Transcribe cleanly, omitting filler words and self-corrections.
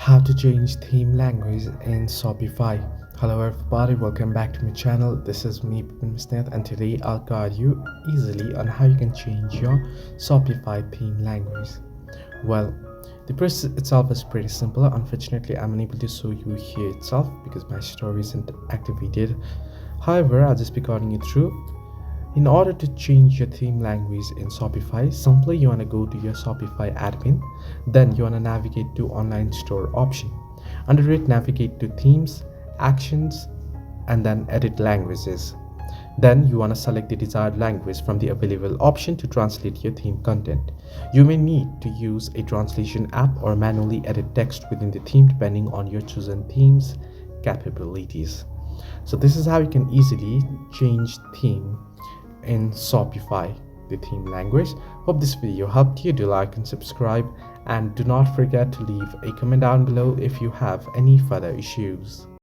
How to change theme language in Shopify. Hello everybody, welcome back to my channel. This is me, Smith, and today I'll guide you easily on how you can change your Shopify theme language. Well, the process itself is pretty simple. Unfortunately, I'm unable to show you here itself because my store isn't activated. However, I'll just be guiding you through. In order to change your theme language in Shopify, simply you want to go to your Shopify admin, then you want to navigate to online store option. Under it, navigate to themes, actions, and then edit languages. Then you want to select the desired language from the available option to translate your theme content. You may need to use a translation app or manually edit text within the theme depending on your chosen theme's capabilities. So this is how you can easily change theme in Shopify, the theme language. Hope this video helped you. Do like and subscribe, and do not forget to leave a comment down below if you have any further issues.